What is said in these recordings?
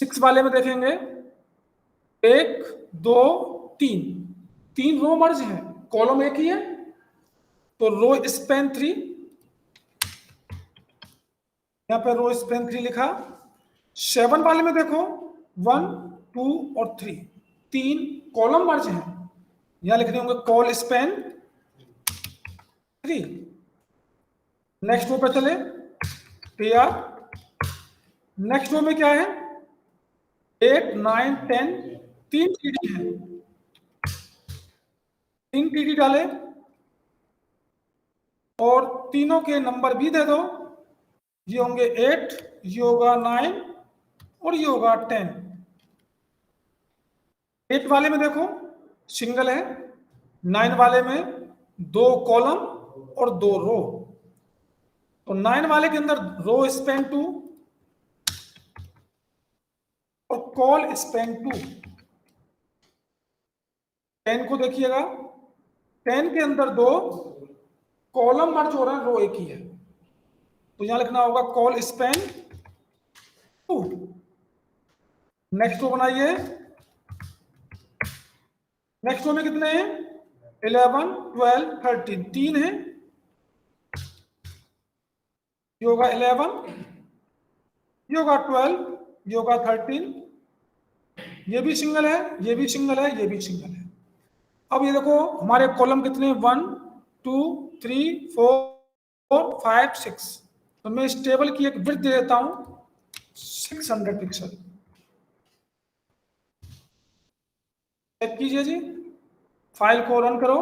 6 वाले में देखेंगे 1 2 3, 3 रो मर्ज है, कॉलम एक ही है, तो रो स्पेन 3, यहां पे रो स्पेन 3 लिखा। 7 वाले में देखो 1 2 और 3, 3 कॉलम मर्ज है, यहां लिख रहे होंगे कॉल स्पेन 3। नेक्स्ट रो पे चले तैयार। नेक्स्ट रो में क्या है 8 9 10, 3 टीडी है, 3 टीडी डाले और तीनों के नंबर भी दे दो, ये होंगे 8, ये होगा 9 और ये होगा 10। 8 वाले में देखो सिंगल है, 9 वाले में 2 कॉलम और 2 रो, तो 9 वाले के अंदर रो स्पेन 2 और कॉल स्पेन 2। 10 को देखिएगा, 10 के अंदर 2 कॉलम मर्ज हो रहा है, रो एक ही है, तो यहां लिखना होगा कॉल स्पेन 2। नेक्स्ट रो बनाइए। नेक्स्ट रो में कितने हैं 11 12 13, 3 है, ये होगा 11, ये होगा 12, ये होगा 13, ये भी सिंगल है, ये भी सिंगल है, ये भी सिंगल है। अब ये देखो हमारे कॉलम कितने 1 2 3 4 5 6, तो मैं इस टेबल की एक विड्थ दे देता हूं 600 पिक्सल। चेक कीजिए जी, फाइल को रन करो,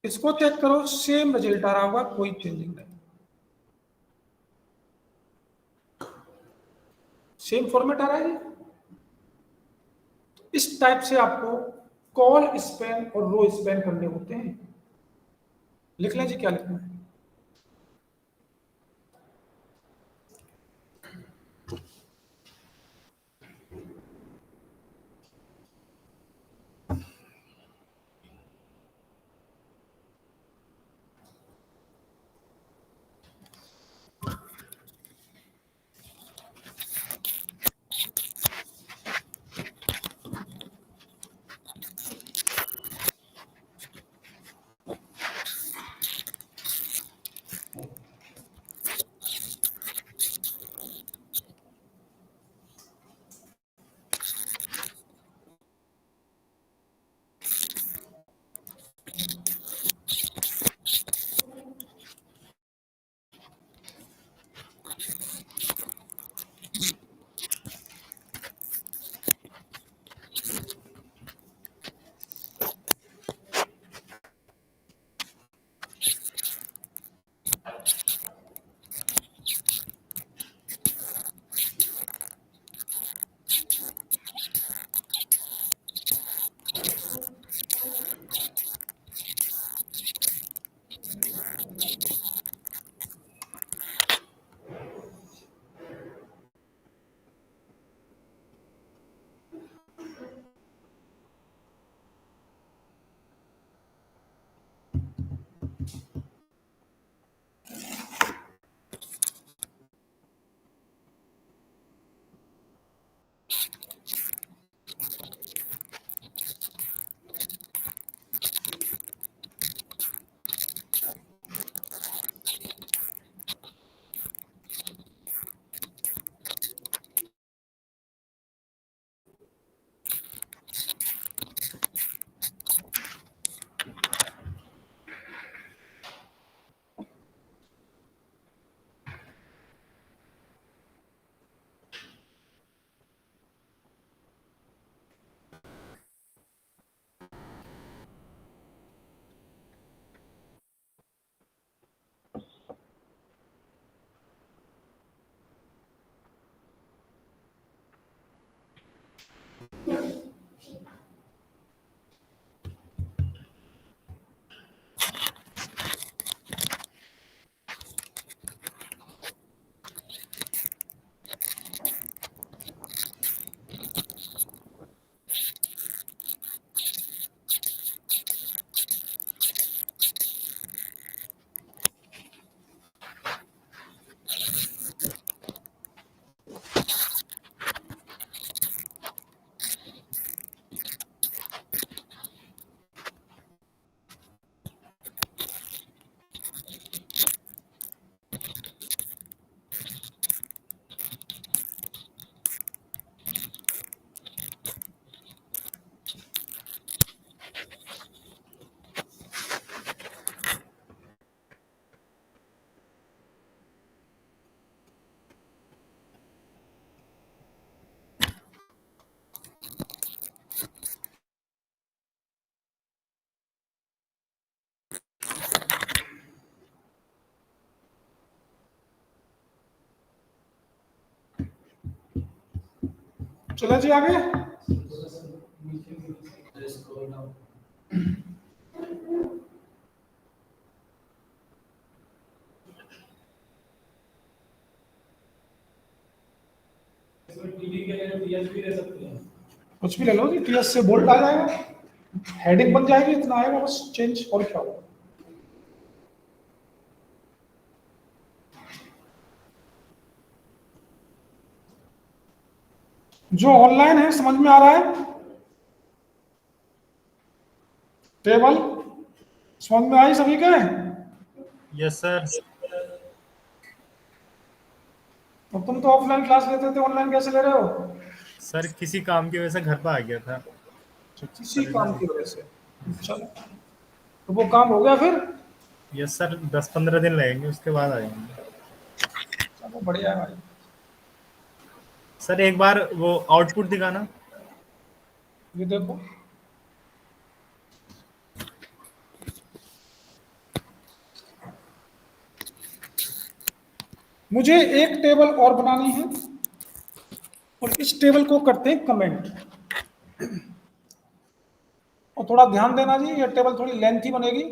इसको चेक करो, सेम रिजल्ट आ रहा होगा, कोई चेंजिंग नहीं, सेम फॉर्मेट आ रहा है जी। इस टाइप से आपको कॉल स्पेन और रो स्पेन करने होते हैं। लिख लें जी, क्या लिखना है। चलो जी आगे। कुछ भी ले लो जी, टीएस से बोल्ट आ जाएगा, हेडिंग बन जाएगी, इतना आएगा बस चेंज, और क्या होगा। जो ऑनलाइन है समझ में आ रहा है? टेबल समझ में आई सभी के? Yes sir. तो तुम तो ऑफलाइन क्लास लेते थे, ऑनलाइन कैसे ले रहे हो? सर किसी काम की वजह से घर पर आ गया था। किसी काम की वजह से? चलो, तो वो काम हो गया फिर? यस सर, 10-15 दिन लगेंगे, उसके बाद आ जाएंगे। चलो बढ़िया है भाई। सर एक बार वो आउटपुट दिखाना। ये देखो, मुझे एक टेबल और बनानी है और इस टेबल को करते हैं कमेंट। और थोड़ा ध्यान देना जी, ये टेबल थोड़ी लेंथी बनेगी।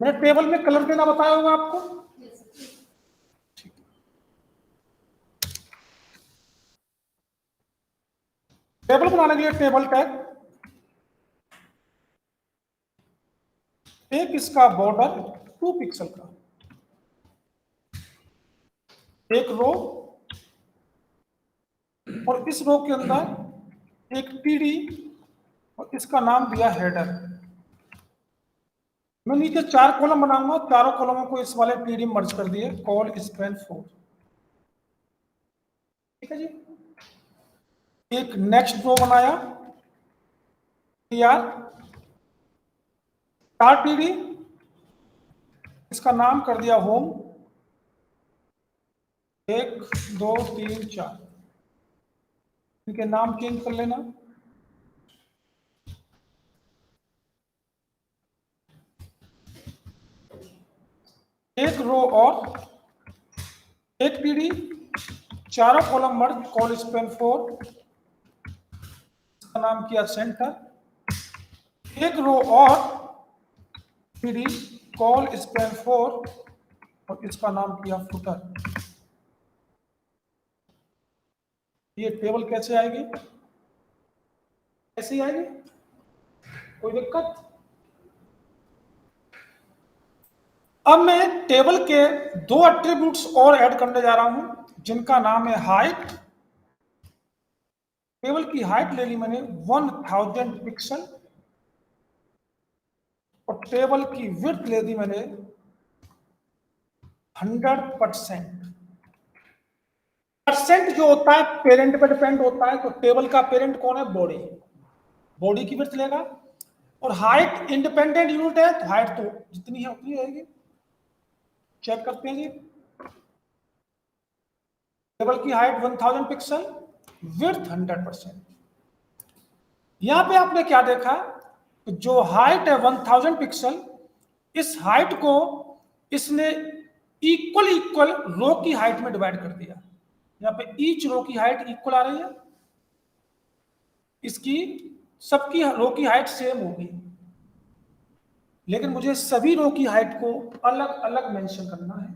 मैंने टेबल में कलर देना बताया होगा आपको। टेबल बनाने के लिए टेबल टैग, एक इसका बॉर्डर 2 पिक्सल का, एक रो, और इस रो के अंदर एक टीडी, और इसका नाम दिया हेडर। मैं नीचे 4 कॉलम बनाऊंगा, चारों कॉलमों को इस वाले टीडी में मर्ज कर दिए, कॉल स्पैन 4। ठीक है जी। एक नेक्स्ट रो बनाया, टीआर, 4 टीडी, इसका नाम कर दिया होम, 1 2 3 4, इनके नाम चेंज कर लेना। एक रो और एक पीढ़ी, चारों कॉलम मर्ज, कॉल स्पैन 4, इसका नाम किया सेंटर। एक रो और पीढ़ी, कॉल स्पैन 4, और इसका नाम किया फुटर। ये टेबल कैसे आएगी? ऐसे ही आएगी, कोई दिक्कत? अब मैं टेबल के 2 एट्रीब्यूट्स और ऐड करने जा रहा हूं, जिनका नाम है हाइट। टेबल की हाइट ले ली मैंने 1000 पिक्सल, और टेबल की विड्थ ले दी मैंने 100%। परसेंट जो होता है पेरेंट पे डिपेंड होता है, तो टेबल का पेरेंट कौन है? बॉडी। बॉडी की विड्थ लेगा। और हाइट इंडिपेंडेंट यूनिट है, तो हाइट तो जितनी है उतनी रहेगी। चेक करते हैं जी। टेबल की हाइट 1000 पिक्सल, विड्थ 100%। यहां पे आपने क्या देखा, जो हाइट है 1000 पिक्सल, इस हाइट को इसने इक्वल इक्वल रो की हाइट में डिवाइड कर दिया। यहां पे ईच रो की हाइट इक्वल आ रही है, इसकी सबकी रो की हाइट सेम होगी, लेकिन मुझे सभी रो की हाइट को अलग अलग मेंशन करना है।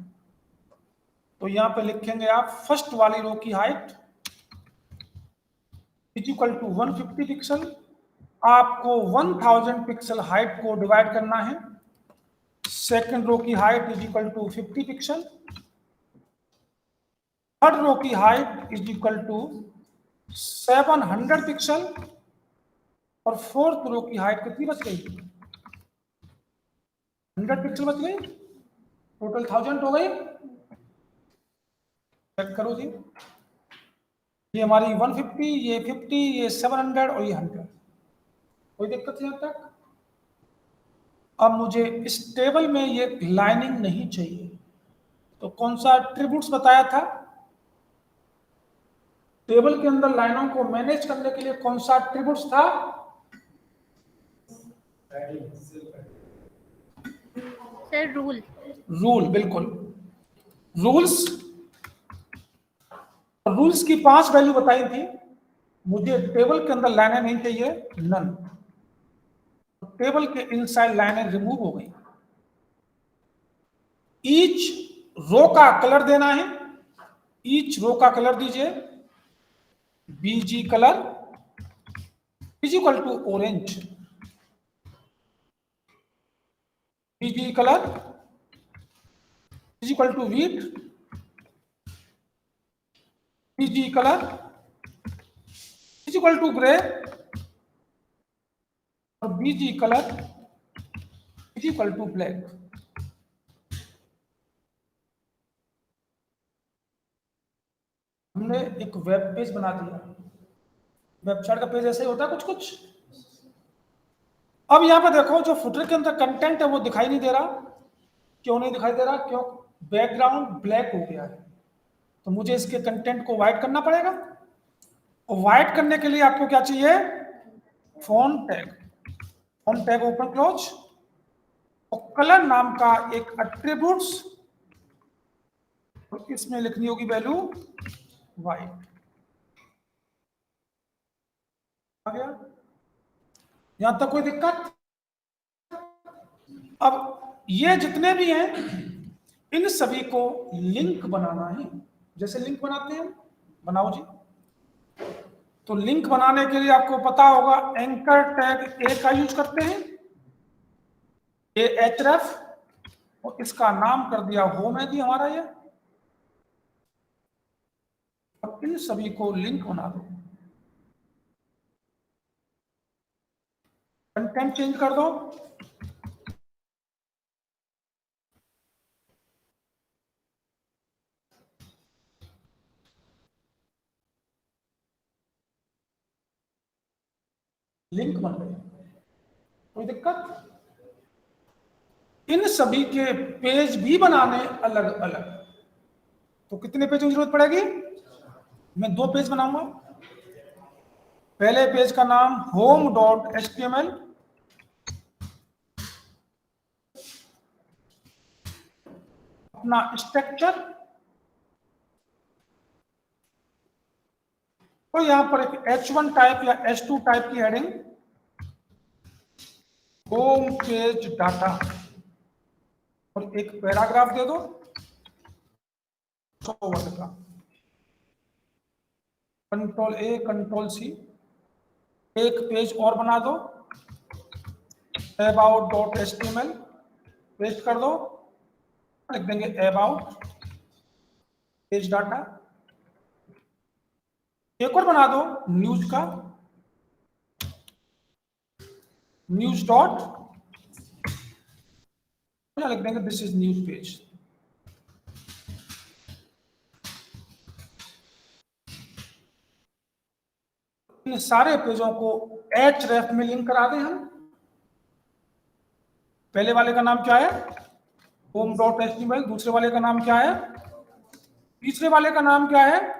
तो यहां पे लिखेंगे आप फर्स्ट वाली रो की height is equal to 150 pixel. आपको 1000 पिक्सल हाइट को डिवाइड करना है। सेकंड रो की height is equal to 50 pixel. Third row की height is equal to 700 pixel. और फोर्थ रो की हाइट कितनी बच गई? 100 पिक्सल बच गई, टोटल 1000 हो गई। चेक करो जी, ये हमारी 150, ये 50, ये 700 और ये 100। कोई दिक्कत नहीं तक? अब मुझे इस टेबल में ये लाइनिंग नहीं चाहिए, तो कौन सा एट्रीब्यूट्स बताया था? टेबल के अंदर लाइनों को मैनेज करने के लिए कौन सा एट्रीब्यूट्स था? Sir rule. रूल, बिल्कुल। रूल्स की 5 वैल्यू बताई थी। मुझे टेबल के अंदर लाइनें नहीं चाहिए, नन। टेबल के इनसाइड लाइनें रिमूव हो गई। ईच रो का कलर देना है, ईच रो का कलर दीजिए BG colour is equal to orange, BG colour is equal to wheat, BG colour is equal to grey और BG colour is equal to black. हमने एक वेब पेज बना दिया। वेबसाइट का पेज ऐसे ही होता है कुछ कुछ। अब यहां पे देखो, जो फुटर के अंदर कंटेंट है वो दिखाई नहीं दे रहा। क्यों नहीं दिखाई दे रहा? क्यों? बैकग्राउंड ब्लैक हो गया है। तो मुझे इसके कंटेंट को व्हाइट करना पड़ेगा। और व्हाइट करने के लिए आपको क्या चाहिए? Font tag. Font tag open close और कलर नाम का एक एट्रीब्यूट्स, तो इसमें लिखनी होगी वैल्यू व्हाइट। आ गया? यहां तक कोई दिक्कत? अब ये जितने भी हैं इन सभी को लिंक बनाना है। जैसे लिंक बनाते हैं, बनाओ जी। तो लिंक बनाने के लिए आपको पता होगा एंकर टैग ए का यूज करते हैं, ए href, और इसका नाम कर दिया होम है जी हमारा ये। अब इन सभी को लिंक बना दो, कंटेंट चेंज कर दो, लिंक बन गए। कोई दिक्कत? इन सभी के पेज भी बनाने अलग अलग। तो कितने पेज की जरूरत पड़ेगी? मैं 2 पेज बनाऊंगा। पहले पेज का नाम home.html, अपना स्ट्रक्चर, तो यहां पर एक H1 टाइप या H2 टाइप की हेडिंग, होम पेज डाटा, और एक पैराग्राफ दे दो 100 वर्ड का। कंट्रोल ए कंट्रोल सी, एक पेज और बना दो about.html, पेस्ट कर दो, लिख देंगे about पेज डाटा। एक और बना दो न्यूज का, न्यूज डॉट, लिख देंगे दिस इज न्यूज पेज। इन सारे पेजों को href में लिंक करा दें हम। पहले वाले का नाम क्या है? home.html। दूसरे वाले का नाम क्या है? तीसरे वाले का नाम क्या है?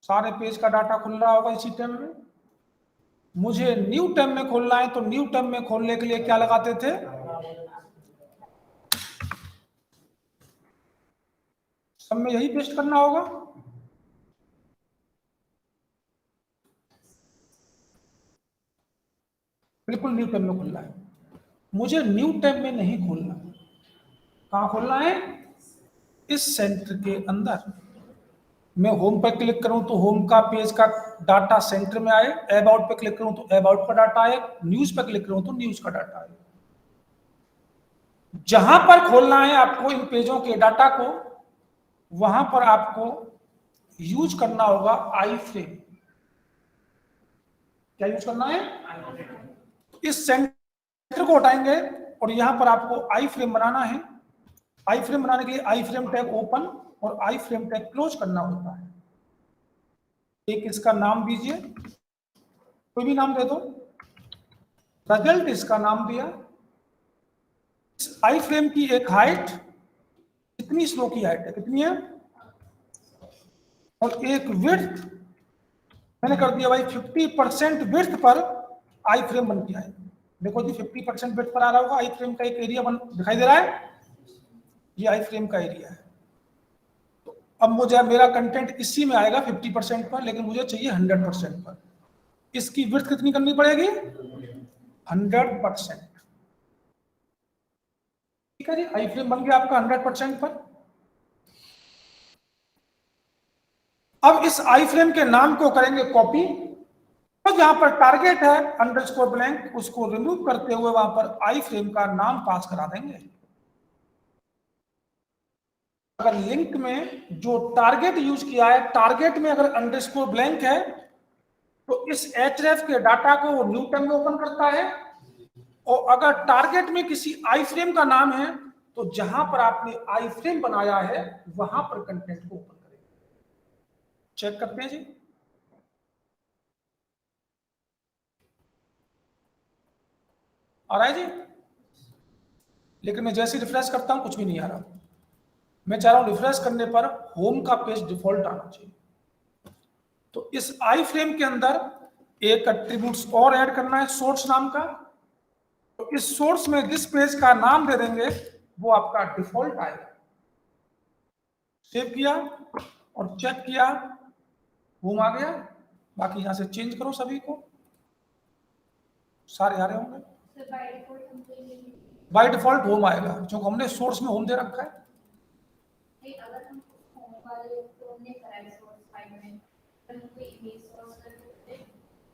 सारे पेज का डाटा खुल रहा होगा इसी टैब में। मुझे न्यू टैब में खोलना है, तो न्यू टैब में खोलने के लिए क्या लगाते थे? सब में यही पेस्ट करना होगा। बिल्कुल न्यू टैब में खोलना है। मुझे न्यू टैब में नहीं खोलना। कहां खोलना है? इस सेंटर के अंदर। मैं होम पर क्लिक करूं तो होम का पेज का डाटा सेंटर में आए, अबाउट पे क्लिक करूं तो अबाउट का डाटा आए, न्यूज पर क्लिक करूं तो न्यूज का डाटा आए। जहां पर खोलना है आपको इन पेजों के डाटा को, वहां पर आपको यूज करना होगा आई फ्रेम। क्या यूज करना है? इस सेंटर को हटाएंगे और यहां पर आपको आई फ्रेम बनाना है। आई फ्रेम बनाने के लिए आई फ्रेम टैग ओपन और आई फ्रेम टैग क्लोज करना होता है। एक इसका नाम दीजिए, कोई भी नाम दे दो। रिजल्ट इसका नाम दिया। आई फ्रेम की एक हाइट, कितनी स्लो की हाइट है, कितनी है, और एक विड्थ मैंने कर दिया भाई 50% विड्थ पर आई फ्रेम बन के आए। देखो जी 50% बिट पर आ रहा होगा, आई फ्रेम का एक एरिया दिखाई दे रहा है, ये आई फ्रेम का एरिया है। तो अब मुझे मेरा कंटेंट इसी में आएगा 50% पर, लेकिन मुझे चाहिए 100% पर। इसकी विड्थ कितनी करनी पड़ेगी? 100%। ठीक है जी, आई फ्रेम बन गया आपका 100% पर। अब इस आई फ्रेम के नाम को करेंगे कॉपी, तो जहां पर टारगेट है अंडरस्कोर ब्लैंक, उसको रिमूव करते हुए वहां पर आई फ्रेम का नाम पास करा देंगे। अगर लिंक में जो टारगेट यूज किया है, टारगेट में अगर अंडरस्कोर ब्लैंक है, तो इस href के डाटा को वो न्यू टर्म में ओपन करता है। और अगर टारगेट में किसी आई फ्रेम का नाम है, तो जहां पर आपने आई फ्रेम बनाया है वहां पर कंटेंट को ओपन करेगा। चेक करते हैं जी। आ रहा है जी? लेकिन मैं जैसे रिफ्रेश करता हूं कुछ भी नहीं आ रहा। मैं चाह रहा हूं रिफ्रेश करने पर होम का पेज डिफॉल्ट आना चाहिए। तो इस आई फ्रेम के अंदर एक एट्रीब्यूट्स और ऐड करना है, सोर्स नाम का। तो इस सोर्स में जिस पेज का नाम दे देंगे वो आपका डिफॉल्ट आएगा। सेव किया और चेक किया, होम आ गया। बाकी यहां से चेंज करो सभी को, सारे आ रहे होंगे। बाय डिफॉल्ट होम आएगा, क्योंकि हमने सोर्स में होम दे रखा है।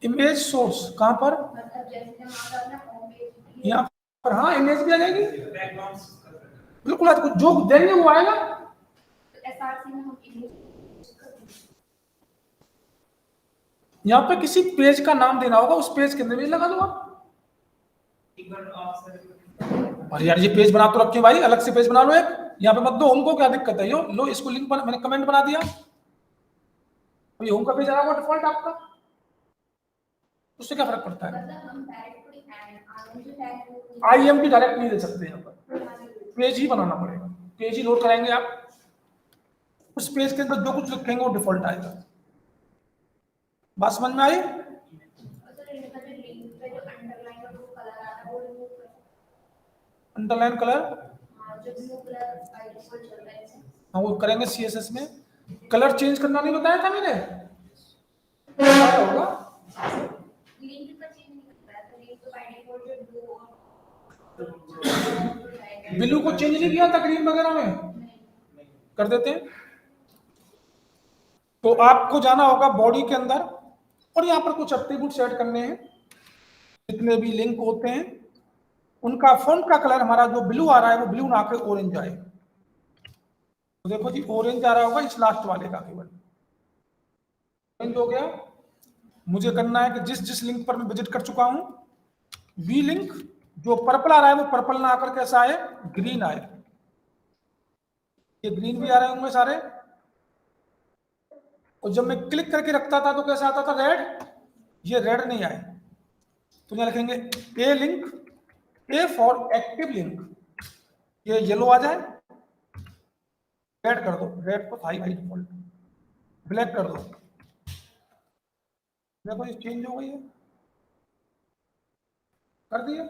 इमेज सोर्स कहां पर? यहाँ पर, हाँ इमेज भी आ जाएगी बिल्कुल, जो देंगे वो आएगा। यहाँ पे किसी पेज का नाम देना होगा, उस पेज के अंदर इमेज लगा दो आप। और यार ये पेज बना तो रखे भाई, अलग से पेज बना लो एक, यहाँ पे मत दो होम को, क्या दिक्कत है? यो लो इसको लिंक बना, मैंने कमेंट बना दिया, तो ये होम का पेज आ रहा होगा डिफॉल्ट आपका, उससे क्या फर्क पड़ता है? IMP डायरेक्ट नहीं दे सकते, यहाँ पर पेज ही बनाना पड़ेगा। पेज ही लोड कराएंगे आप, उस पेज के अंदर जो कुछ लिखेंगे वो डिफॉल्ट आएगा। बात समझ में आई? अंडरलाइन कलर, हाँ वो करेंगे CSS में। कलर चेंज करना नहीं बताया था मैंने? होगा ब्लू को चेंज नहीं किया था ग्रीन वगैरह में, कर देते हैं। तो आपको जाना होगा बॉडी के अंदर, और यहाँ पर कुछ एट्रीब्यूट्स ऐड करने हैं। जितने भी लिंक होते हैं उनका फॉन्ट का कलर हमारा जो ब्लू आ रहा है वो ब्लू ना आकर ऑरेंज आए। तो देखो जी ऑरेंज आ रहा होगा इस लास्ट वाले का, केवल ऑरेंज हो गया। मुझे करना है कि जिस जिस लिंक पर मैं विजिट कर चुका हूं, वी लिंक जो पर्पल आ रहा है वो पर्पल ना आकर कैसा आए? ग्रीन आए। ये ग्रीन भी आ रहे होंगे सारे। और जब मैं क्लिक करके रखता था तो कैसा आता था? रेड। ये रेड नहीं आए, तो यहाँ लिखेंगे A link, A for active link, ये येलो आ जाए। रेड कर दो, रेड को हाई हाई डिफॉल्ट, ब्लैक कर दो। देखो ये चेंज हो गई है, कर दिया,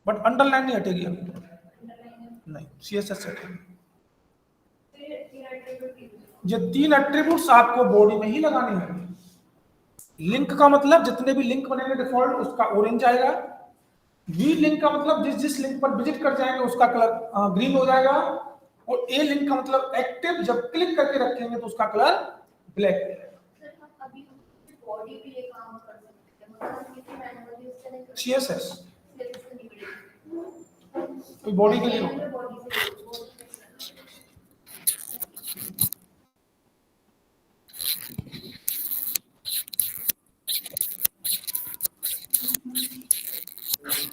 बट अंडरलाइन नहीं हटेगी अभी, नहीं CSS से हटेगी। ये 3 एट्रीब्यूट्स आपको बॉडी में ही लगाने हैं। लिंक का मतलब जितने भी लिंक बनेंगे डिफॉल्ट उसका ऑरेंज आएगा। वी लिंक का मतलब जिस जिस लिंक पर विजिट कर जाएंगे उसका कलर ग्रीन हो जाएगा। और ए लिंक का मतलब एक्टिव, जब क्लिक करके रखेंगे तो उसका कलर ब्लैक हो जाएगा। CSS बॉडी के लिए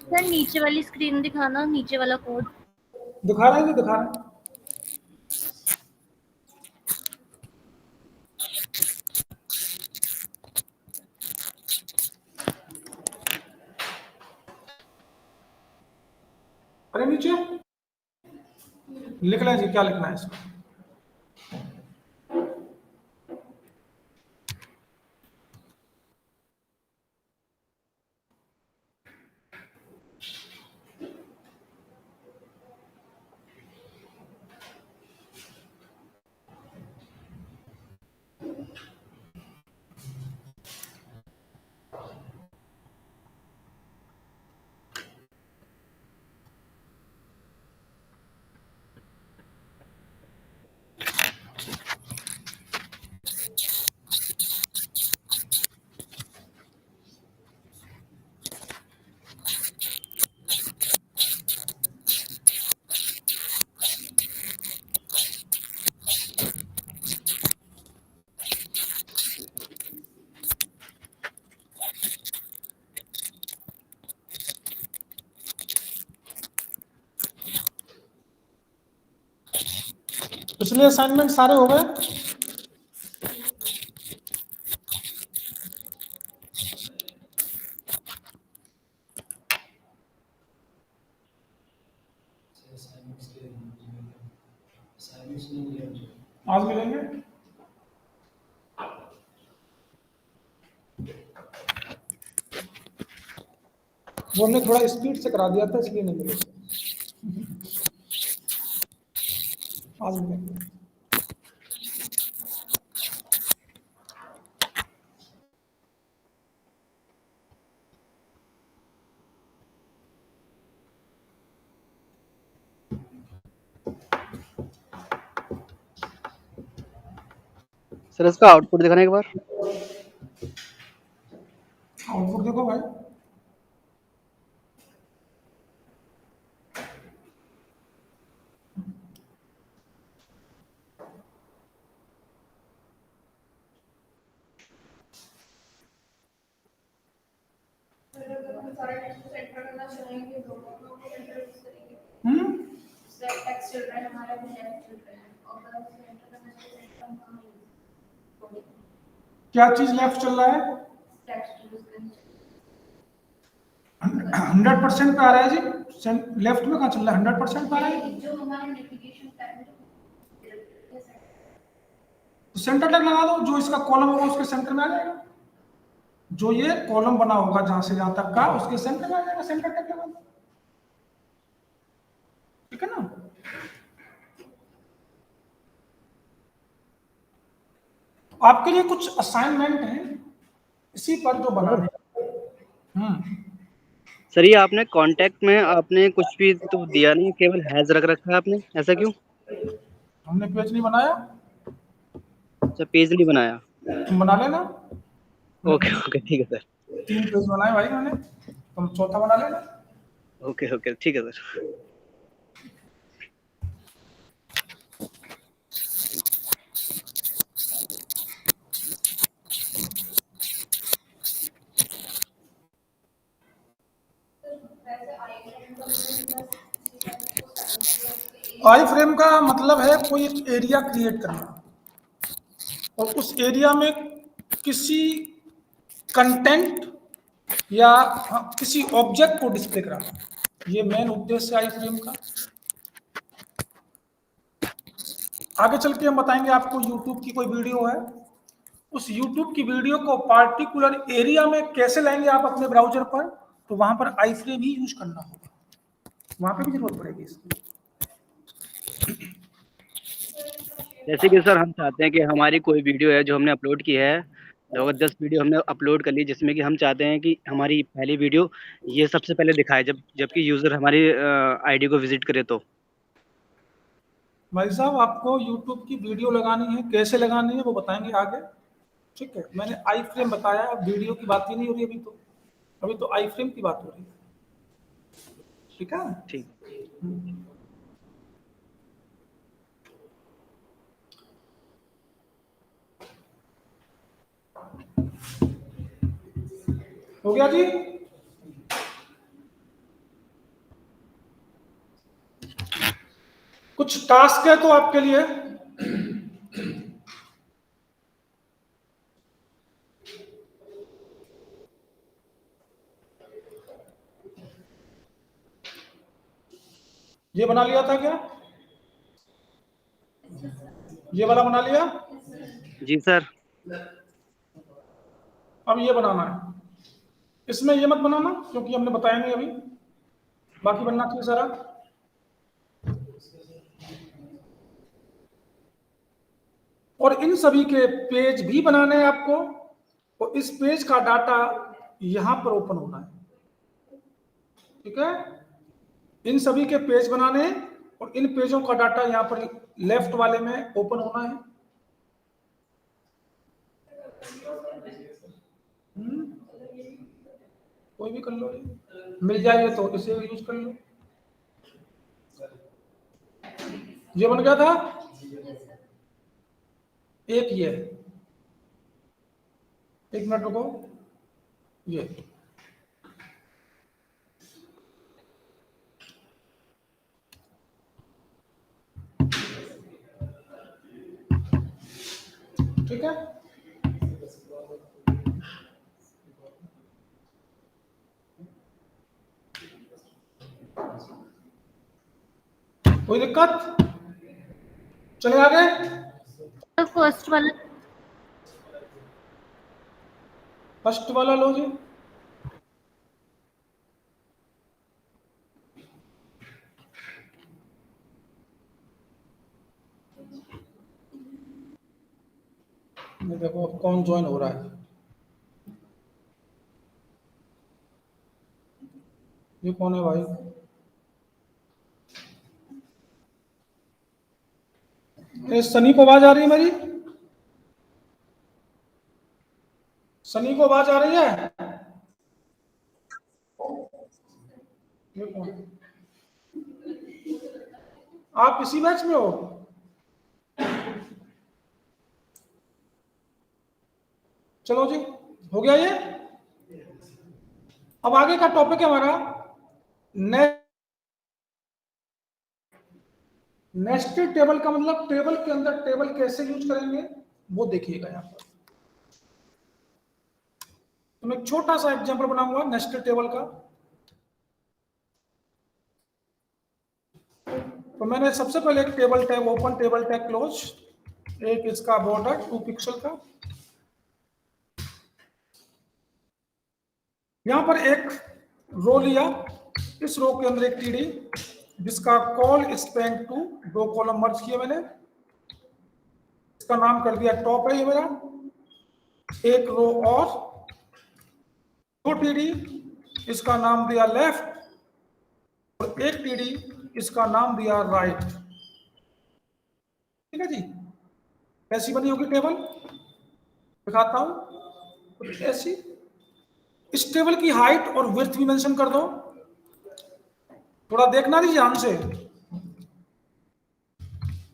सर नीचे वाली स्क्रीन दिखाना, नीचे वाला कोड दिखा रहे हैं, दिखा रहे हैं। अरे नीचे लिख लें जी, क्या लिखना है इसमें? पिछले असाइनमेंट सारे हो गए? आज मिलेंगे। वो हमने थोड़ा स्पीड से करा दिया था इसलिए नहीं मिले। आज मिलेंगे। सर इसका आउटपुट दिखाना एक बार। आउटपुट देखो भाई। क्या चीज लेफ्ट चल रहा है? 100% पे आ रहा है जी। लेफ्ट में कहाँ चल रहा है? 100% पे आ रहा है। जो हमारे नेविगेशन पैनल तो सेंटर टैग लगा दो, जो इसका कॉलम होगा उसके सेंटर में आ जाएगा। जो ये कॉलम बना होगा जहां से जहां तक का, उसके सेंटर में आ जाएगा। सेंटर टैग लगा दो, ठीक है ना। आपके लिए कुछ असाइनमेंट है इसी पर जो बना है। सर ये आपने कांटेक्ट में आपने कुछ भी तो दिया नहीं, केवल हैज रख रखा है आपने, ऐसा क्यों? हमने पेज नहीं बनाया। अच्छा पेज नहीं बनाया। तुम बना लेना। ओके ओके ठीक है सर। 3 पेज बनाए भाई मैंने, तुम चौथा बना लेना। ओके ओके ठीक है सर। आई फ्रेम का मतलब है कोई एक एरिया क्रिएट करना और उस एरिया में किसी कंटेंट या किसी ऑब्जेक्ट को डिस्प्ले कराना। ये मेन उद्देश्य है आई फ्रेम का। आगे चल के हम बताएंगे आपको। यूट्यूब की कोई वीडियो है, उस यूट्यूब की वीडियो को पार्टिकुलर एरिया में कैसे लाएंगे आप अपने ब्राउजर पर, तो वहां पर आई फ्रेम ही यूज करना होगा, वहां पे भी जरूरत पड़ेगी इसकी। जैसे कि सर हम चाहते हैं कि हमारी कोई वीडियो है जो हमने अपलोड की है, लगभग 10 वीडियो हमने अपलोड कर ली, जिसमें कि हम चाहते हैं कि हमारी पहली वीडियो ये सबसे पहले दिखाए जबकि यूज़र हमारी आईडी को विजिट करे तो। भाई साहब आपको यूट्यूब की वीडियो लगानी है, कैसे लगानी है वो बताएंगे आगे, ठीक है। मैंने आई फ्रेम बताया, वीडियो की बात ही नहीं हो रही अभी तो आई फ्रेम की बात हो रही है, ठीक है। ठीक। हो गया जी। कुछ टास्क है तो आपके लिए। ये बना लिया था क्या? ये वाला बना लिया? जी सर। अब ये बनाना है। इसमें ये मत बनाना क्योंकि हमने बताया नहीं अभी, बाकी बनना चाहिए सारा। और इन सभी के पेज भी बनाने हैं आपको, और इस पेज का डाटा यहां पर ओपन होना है, ठीक है। इन सभी के पेज बनाने हैं और इन पेजों का डाटा यहां पर लेफ्ट वाले में ओपन होना है। कोई भी कर लो, मिल जाए तो इसे यूज कर लो। ये बन गया था एक। ये एक मिनट रुको, ये ठीक है, कोई दिक्कत? चले आगे। तो फर्स्ट वाला फर्स्ट वाला लो जी। ये देखो अब कौन ज्वाइन हो रहा है। ये कौन है भाई? ये सनी को आवाज आ रही है मेरी? सनी को आवाज आ रही है? ये कौन है? आप इसी बैच में हो? चलो जी, हो गया ये। अब आगे का टॉपिक है हमारा नेस्टेड टेबल का मतलब टेबल के अंदर टेबल कैसे यूज करेंगे वो देखिएगा यहां पर। तो मैं एक छोटा सा एग्जांपल बनाऊंगा नेस्टेड टेबल का। तो मैंने सबसे पहले एक table tag open, table tag close, एक इसका बॉर्डर 2 पिक्सल का, यहां पर एक रो लिया, इस रो के अंदर एक टीडी जिसका कॉल स्पैन टू, 2 कॉलम मर्ज किए मैंने, इसका नाम कर दिया टॉप है ये मेरा, एक रो और 2 टीडी इसका नाम दिया लेफ्ट और एक टीडी इसका नाम दिया राइट। ठीक है जी, कैसी बनी होगी टेबल दिखाता हूं। तो ऐसी, इस टेबल की हाइट और विड्थ भी मेंशन कर दो, थोड़ा देखना दीजिए ध्यान से।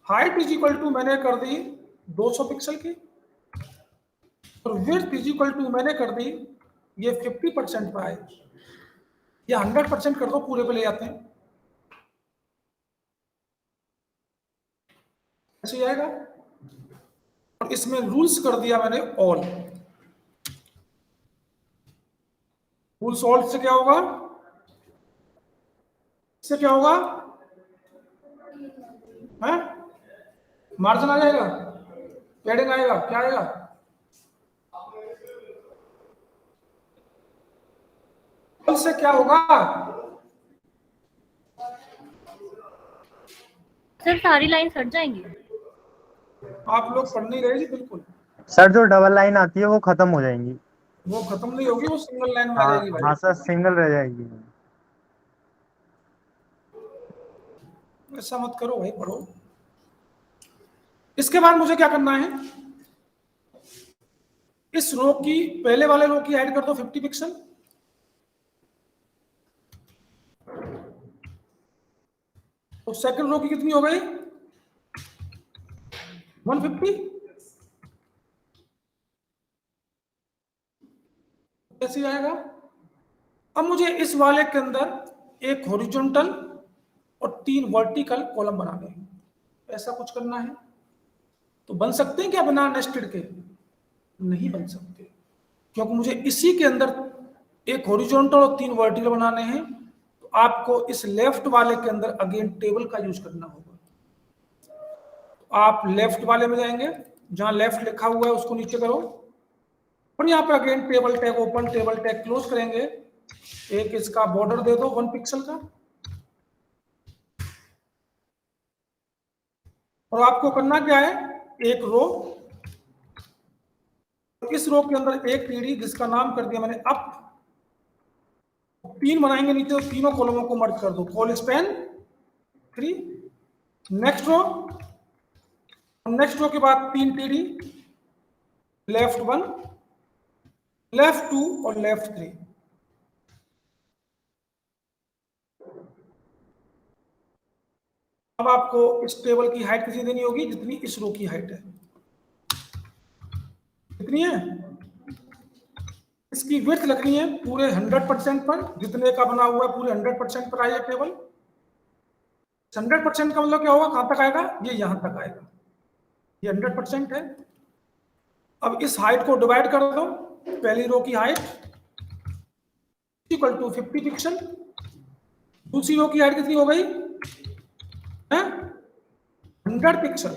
हाइट इज इक्वल टू मैंने कर दी 200 पिक्सल की और विड्थ इज इक्वल टू मैंने कर दी ये 50% पे आए, या 100% कर दो, पूरे पे ले जाते हैं, ऐसे आएगा। और इसमें रूल्स कर दिया मैंने ऑल। रूल्स ऑल से क्या होगा, इससे क्या होगा, है मार्जिन आ जाएगा, पैडिंग आएगा, क्या आएगा, ऑल से क्या होगा, सर सारी लाइन हट जाएंगी। आप लोग पढ़ नहीं रहे जी बिल्कुल। सर जो डबल लाइन आती है वो खत्म हो जाएंगी। वो खत्म नहीं होगी, वो सिंगल लाइन में आ हाँ जाएगी भाई। हाँ सर, सिंगल रह जाएगी। ऐसा मत करो भाई, पढ़ो। इसके बाद मुझे क्या करना है, इस रो की पहले वाले रो की हाइट कर दो 50 पिक्सल, तो सेकंड रो की कितनी हो गई 150, कैसे आएगा। अब मुझे इस वाले के अंदर एक हॉरिजॉन्टल और 3 वर्टिकल कॉलम बनाने हैं, ऐसा कुछ करना है। तो बन सकते हैं क्या बिना नेस्टेड के? नहीं बन सकते, क्योंकि मुझे इसी के अंदर एक हॉरिजॉन्टल और 3 वर्टिकल बनाने हैं। तो आपको इस लेफ्ट वाले के अंदर अगेन टेबल का यूज करना होगा। तो आप लेफ्ट वाले में जाएंगे, जहां लेफ्ट लिखा हुआ है उसको नीचे करो और यहाँ पे again table tag open, table tag close करेंगे, एक इसका बॉर्डर दे दो 1 पिक्सल का, और आपको करना क्या है, एक रो, इस रो के अंदर एक टीडी जिसका नाम कर दिया मैंने अप, 3 बनाएंगे नीचे, तो तीनों कॉलमों को मर्ज कर दो, colspan 3, next row, next row के बाद 3 टीडी, लेफ्ट 1, लेफ्ट 2 और लेफ्ट 3। अब आपको इस टेबल की हाइट कितनी देनी होगी, जितनी इस रो की हाइट है, कितनी है, इसकी विड्थ लगनी है पूरे 100% पर, जितने का बना हुआ है पूरे 100% पर आइए टेबल। 100% का मतलब क्या होगा, कहां तक आएगा, ये यहां तक आएगा, ये 100% है। अब इस हाइट को डिवाइड कर दो, पहली रो की हाइट इक्वल टू 50 पिक्सल, दूसरी रो की हाइट कितनी हो गई 100 पिक्सल,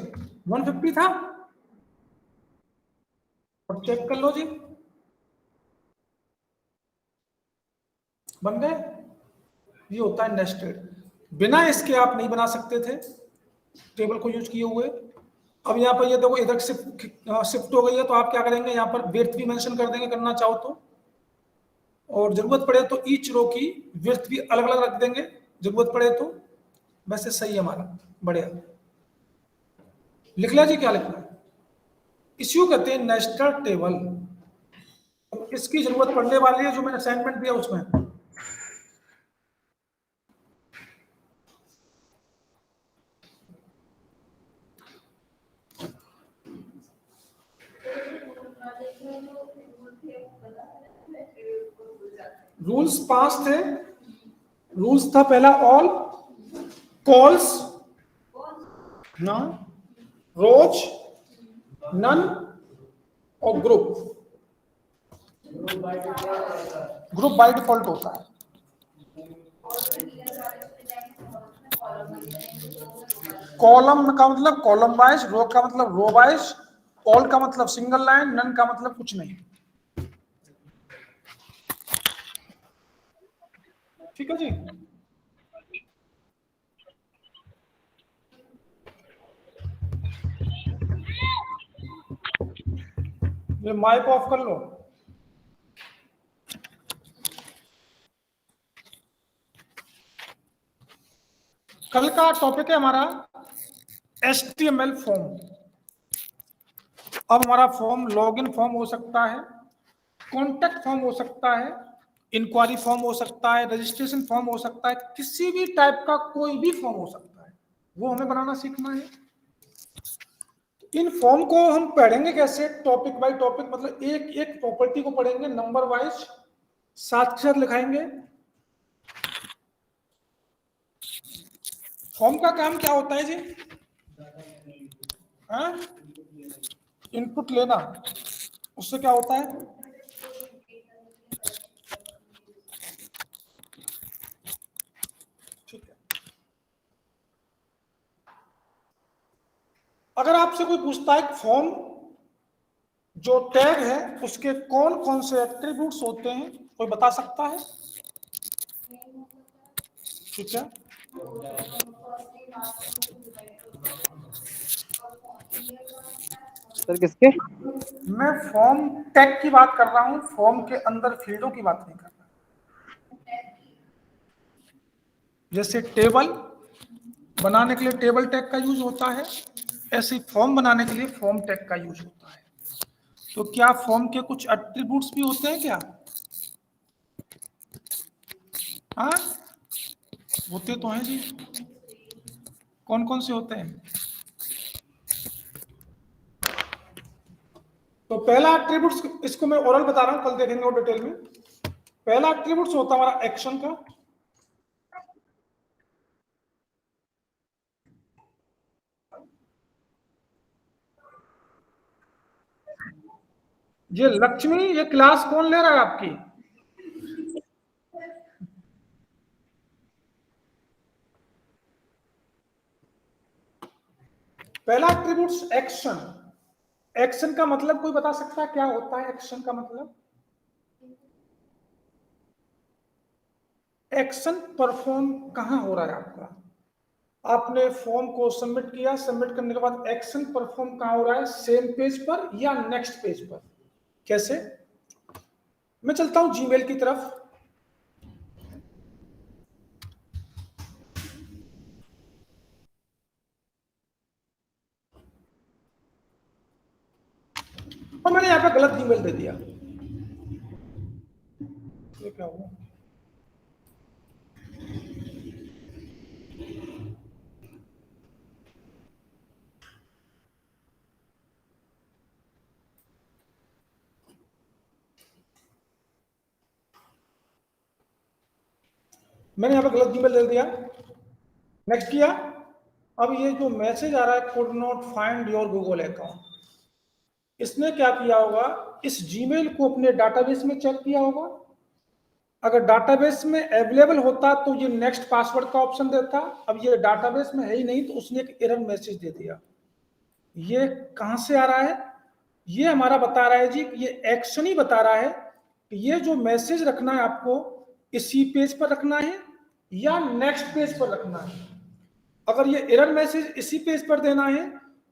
150 था, और चेक कर लो जी, बन गए। ये होता है नेस्टेड। बिना इसके आप नहीं बना सकते थे टेबल को यूज किए हुए। अब यहाँ पर ये देखो इधर शिफ्ट हो गई है, तो आप क्या करेंगे, यहाँ पर विड्थ भी मेंशन कर देंगे करना चाहो तो, और जरूरत पड़े तो ईच रो की विड्थ भी अलग अलग रख देंगे जरूरत पड़े तो। वैसे सही है हमारा, बढ़िया। लिख लिया जी, क्या लिखना है? इश्यू कहते हैं नेस्टेड टेबल। इसकी जरूरत पड़ने वाली है जो मैंने असाइनमेंट दिया उसमें। रूल्स 5 थे। रूल्स था पहला ऑल, कॉल्स, ना, रोज, नन और ग्रुप। ग्रुप बाय डिफॉल्ट होता है। कॉलम का मतलब कॉलम वाइज, रो का मतलब रो वाइज, ऑल का मतलब सिंगल लाइन, नन का मतलब कुछ नहीं। ठीक है जी। ये माइक ऑफ कर लो। कल का टॉपिक है हमारा HTML फॉर्म। अब हमारा फॉर्म लॉगिन फॉर्म हो सकता है, कॉन्टेक्ट फॉर्म हो सकता है, इंक्वायरी फॉर्म हो सकता है, रजिस्ट्रेशन फॉर्म हो सकता है, किसी भी टाइप का कोई भी फॉर्म हो सकता है, वो हमें बनाना सीखना है। इन फॉर्म को हम पढ़ेंगे कैसे, टॉपिक बाय टॉपिक, मतलब एक एक प्रॉपर्टी को पढ़ेंगे नंबर वाइज, साथ के साथ लिखाएंगे। फॉर्म का काम क्या होता है जी? इनपुट लेना, उससे क्या होता है? ठीक है। अगर आपसे कोई पूछता है फॉर्म जो टैग है उसके कौन कौन से एट्रीब्यूट्स होते हैं, कोई बता सकता है? ठीक है। सर किसके? मैं फॉर्म टैग की बात कर रहा हूं, फॉर्म के अंदर फील्डों की बात नहीं कर रहा। जैसे टेबल बनाने के लिए टेबल टैग का यूज होता है, ऐसे फॉर्म बनाने के लिए फॉर्म टैग का यूज होता है। तो क्या फॉर्म के कुछ एट्रीब्यूट्स भी होते हैं क्या? हाँ, होते तो हैं जी। कौन कौन से होते हैं? तो पहला एट्रीब्यूट्स, इसको मैं ओरल बता रहा हूं, कल देखेंगे और डिटेल में। पहला एट्रीब्यूट्स होता है हमारा एक्शन का। ये लक्ष्मी, ये क्लास कौन ले रहा है आपकी? पहला एट्रीब्यूट्स एक्शन। एक्शन का मतलब कोई बता सकता है क्या होता है एक्शन का मतलब? एक्शन परफॉर्म कहां हो रहा है आपका? आपने फॉर्म को सबमिट किया, सबमिट करने के बाद एक्शन परफॉर्म कहां हो रहा है? सेम पेज पर या नेक्स्ट पेज पर? कैसे? मैं चलता हूं जीमेल की तरफ। और मैंने यहां पर गलत ईमेल दे दिया, ये क्या हुआ? मैंने यहां पर गलत ईमेल दे दिया, नेक्स्ट किया। अब ये जो मैसेज आ रहा है, could not find your Google account, इसने क्या किया होगा, इस जीमेल को अपने डाटाबेस में चेक किया होगा। अगर डाटाबेस में अवेलेबल होता तो ये नेक्स्ट पासवर्ड का ऑप्शन देता। अब ये डाटाबेस में है ही नहीं, तो उसने एक एरर मैसेज दे दिया। ये कहां से आ रहा है, ये हमारा बता रहा है जी, ये एक्शन ही बता रहा है कि ये जो मैसेज रखना है आपको इसी पेज पर रखना है या नेक्स्ट पेज पर रखना है। अगर ये एरर मैसेज इसी पेज पर देना है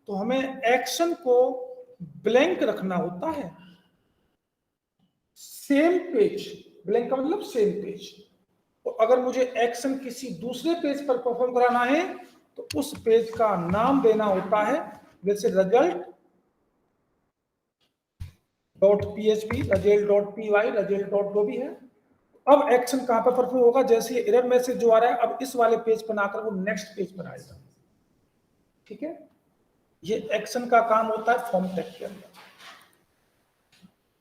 तो हमें एक्शन को ब्लैंक रखना होता है, सेम पेज। ब्लैंक का मतलब सेम पेज। तो अगर मुझे एक्शन किसी दूसरे पेज पर परफॉर्म कराना है तो उस पेज का नाम देना होता है, जैसे result.php, result.py, result. जो भी है। अब एक्शन कहां पर परफॉर्म होगा, जैसे एरर मैसेज जो आ रहा है अब इस वाले पेज पर ना आकर वो नेक्स्ट पेज पर आएगा। ठीक है, ये एक्शन का काम होता है फॉर्म टैग के अंदर।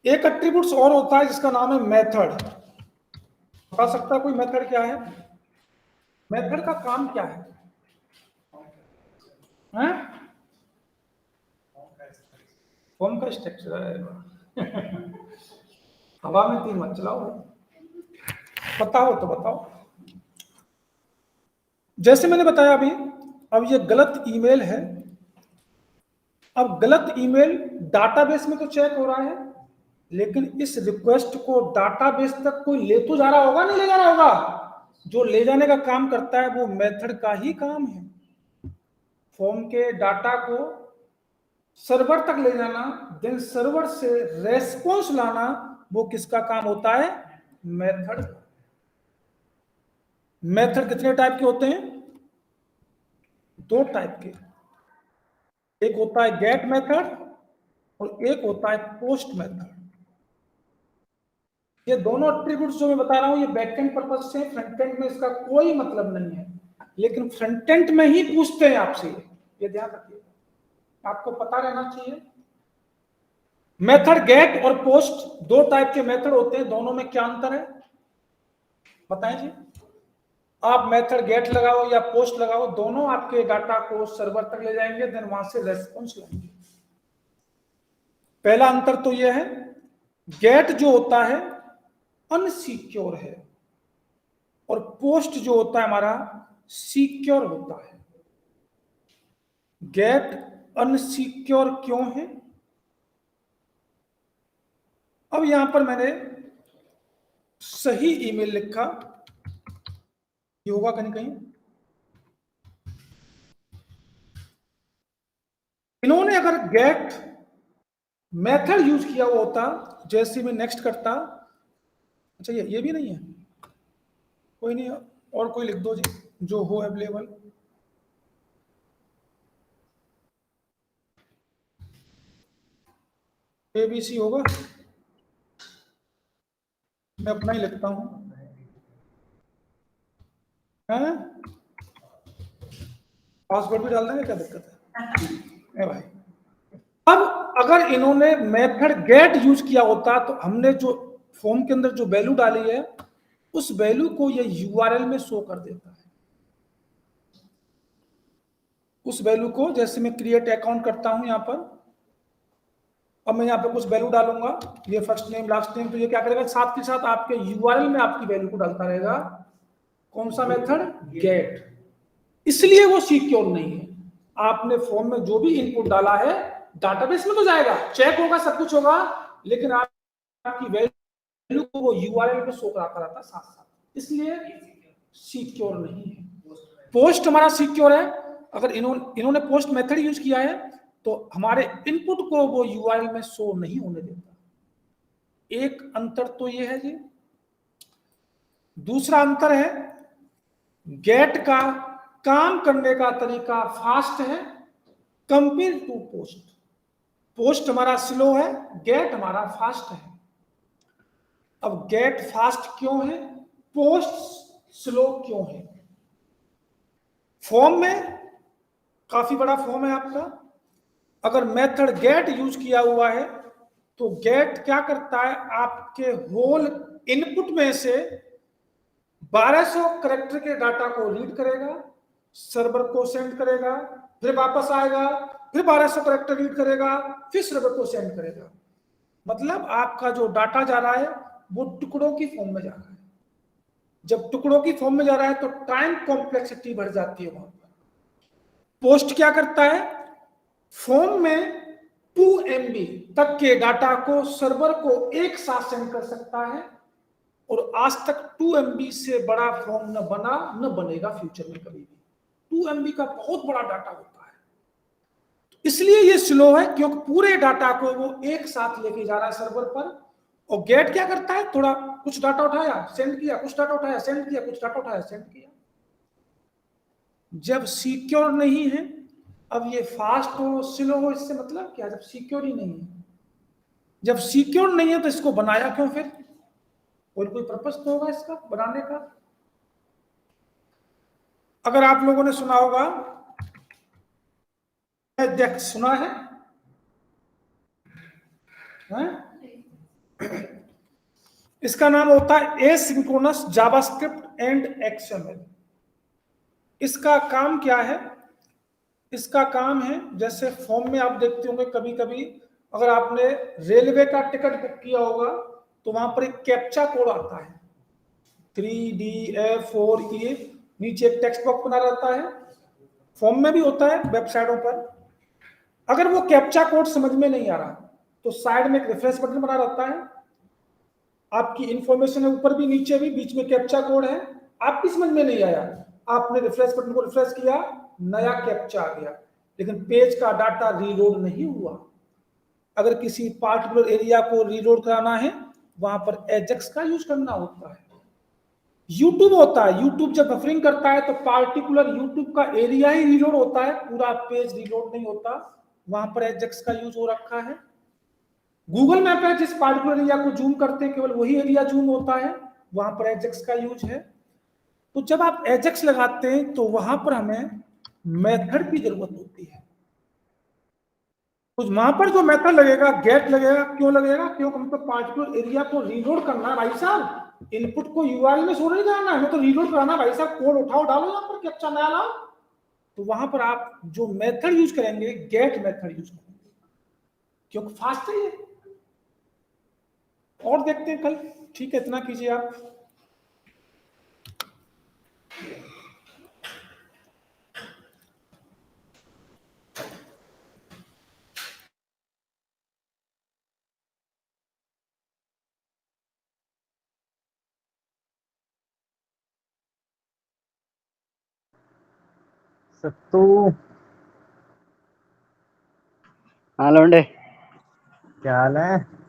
एक एट्रीब्यूट्स और होता है जिसका नाम है मेथड। बता सकता है कोई मेथड क्या है? मेथड का काम क्या है? फॉर्म का स्ट्रक्चर है। हवा में तीन मत चलाओ, बताओ तो बताओ। जैसे मैंने बताया अभी, अब ये गलत ईमेल है। अब गलत ईमेल डाटाबेस में तो चेक हो रहा है, लेकिन इस रिक्वेस्ट को डाटाबेस तक कोई ले तो जा रहा होगा, नहीं ले जा रहा होगा? जो ले जाने का काम करता है वो मेथड का ही काम है। फॉर्म के डाटा को सर्वर तक ले जाना, देन सर्वर से रेस्पॉन्स लाना, वो किसका काम होता है? मेथड। मेथड कितने टाइप के होते हैं? दो टाइप के। एक होता है गेट मेथड और एक होता है पोस्ट मेथड। ये दोनों एट्रीब्यूट्स जो मैं बता रहा हूं ये बैकएंड पर्पज से, फ्रंट एंड में इसका कोई मतलब नहीं है, लेकिन फ्रंट एंड में ही पूछते हैं आपसे। ये ध्यान रखिए, आपको पता रहना चाहिए। मेथड गेट और पोस्ट दो टाइप के मेथड होते हैं, दोनों में क्या अंतर है बताएं जी। आप मेथड गेट लगाओ या पोस्ट लगाओ, दोनों आपके डाटा को सर्वर तक ले जाएंगे, देन वहां से रेस्पॉन्स लाएंगे। पहला अंतर तो यह है, गेट जो होता है अनसिक्योर है और पोस्ट जो होता है हमारा सिक्योर होता है। गेट अनसिक्योर क्यों है? अब यहां पर मैंने सही ईमेल लिखा, ये होगा कहीं कहीं। इन्होंने अगर गेट मेथड यूज किया हुआ होता, जैसे मैं नेक्स्ट करता, अच्छा ये भी नहीं है, कोई नहीं, और कोई लिख दो जी जो हो अवेलेबल। ABC होगा, मैं अपना ही लिखता हूं। पासवर्ड भी डाल देंगे, क्या दिक्कत है भाई। अब अगर इन्होंने मेथड गेट यूज किया होता तो हमने जो फॉर्म के अंदर जो वैल्यू डाली है उस वैल्यू को ये URL में शो कर देता है। उस वैल्यू को, जैसे मैं क्रिएट अकाउंट करता हूं यहां पर, अब मैं यहाँ पे कुछ वैल्यू डालूंगा, ये फर्स्ट नेम लास्ट नेम, तो ये क्या करेगा, साथ के साथ आपके URL में आपकी वैल्यू को डालता रहेगा। कौन सा मेथड? गेट। इसलिए वो सिक्योर नहीं है। आपने फॉर्म में जो भी इनपुट डाला है डाटाबेस में तो जाएगा, चेक होगा, सब कुछ होगा, लेकिन आपकी वैल्यू को वो URL पे शो कराता रहता साथ साथ, इसलिए सिक्योर नहीं है। पोस्ट हमारा सिक्योर है। अगर इन्होंने पोस्ट मेथड यूज किया है तो हमारे इनपुट को वो URL में शो नहीं होने देता। एक अंतर तो ये है जी। दूसरा अंतर है, गेट का काम करने का तरीका फास्ट है कंपेयर टू पोस्ट। पोस्ट हमारा स्लो है, गेट हमारा फास्ट है। अब गेट फास्ट क्यों है, पोस्ट स्लो क्यों है? फॉर्म में काफी बड़ा फॉर्म है आपका, अगर मेथड गेट यूज किया हुआ है तो गेट क्या करता है, आपके होल इनपुट में से 1200 कैरेक्टर के डाटा को रीड करेगा, सर्वर को सेंड करेगा, फिर वापस आएगा, फिर 1200 करेक्टर रीड करेगा, फिर सर्वर को सेंड करेगा। मतलब आपका जो डाटा जा रहा है वो टुकड़ों की फॉर्म में जा रहा है। जब टुकड़ों की फॉर्म में जा रहा है तो टाइम कॉम्प्लेक्सिटी बढ़ जाती है वहां पर। पोस्ट क्या करता है, फॉर्म में 2 MB तक के डाटा को सर्वर को एक साथ सेंड कर सकता है, और आज तक 2 MB से बड़ा फॉर्म न बना न बनेगा फ्यूचर में कभी भी। 2 MB का बहुत बड़ा डाटा होता है, इसलिए ये स्लो है, क्योंकि पूरे डाटा को वो एक साथ लेके जा रहा है सर्वर पर। और गेट क्या करता है, थोड़ा कुछ डाटा उठाया सेंड किया, कुछ डाटा उठाया सेंड किया, कुछ डाटा उठाया सेंड किया। जब सिक्योर नहीं है, अब ये फास्ट हो स्लो हो इससे मतलब क्या, जब सिक्योर ही नहीं है। जब सिक्योर नहीं है तो इसको बनाया क्यों फिर, और कोई पर्पस तो होगा इसका बनाने का। अगर आप लोगों ने सुना होगा, देख सुना है, इसका नाम होता है एसिंक्रोनस जावास्क्रिप्ट एंड XML। इसका काम क्या है, इसका काम है जैसे फॉर्म में आप देखते होंगे कभी कभी, अगर आपने रेलवे का टिकट बुक किया होगा तो वहां पर एक कैप्चा कोड आता है 3DF4E, नीचे एक टेक्स्ट बॉक्स बना रहता है, फॉर्म में भी होता है वेबसाइटों पर। अगर वो कैप्चा कोड समझ में नहीं आ रहा तो साइड में एक रेफरेंस बटन बना रहता है, आपकी इंफॉर्मेशन है ऊपर भी नीचे भी, बीच में कैप्चा कोड है। आपकी समझ में नहीं आया, आपने रिफ्रेश बटन को रिफ्रेश किया, नया कैप्चा आ गया, लेकिन पेज का डाटा रीलोड नहीं हुआ। अगर किसी पार्टिकुलर एरिया को रीलोड कराना है, वहां पर एजेक्स का यूज करना होता है। यूट्यूब होता है, यूट्यूब जब बफरिंग करता है तो पार्टिकुलर यूट्यूब का एरिया ही रीलोड होता है, पूरा पेज रीलोड नहीं होता, वहां पर एजेक्स का यूज हो रखा है। गूगल मैप है, जिस पार्टिकुलर एरिया को जूम करते हैं केवल वही एरिया जूम होता है, वहां पर एजेक्स का यूज है। तो जब आप एजेक्स लगाते हैं तो वहां पर हमें मेथड की जरूरत होती है। तो वहां पर जो मेथड लगेगा गेट लगेगा, क्यों लगेगा, क्योंकि हमको पार्टिकुलर एरिया को रीलोड करना है भाई साहब, इनपुट को यूआरएल में छोड़ नहीं जाना है, हमें तो रीलोड कराना भाई साहब, कोड उठाओ डालो यहाँ पर कैप्चा नया लाओ। तो वहां पर आप जो मेथड यूज करेंगे गेट मेथड यूज करेंगे, क्योंकि फास्ट है ये। और देखते हैं कल, ठीक है इतना कीजिए आप। सत्तू हाँ लौंडे, क्या हाल है?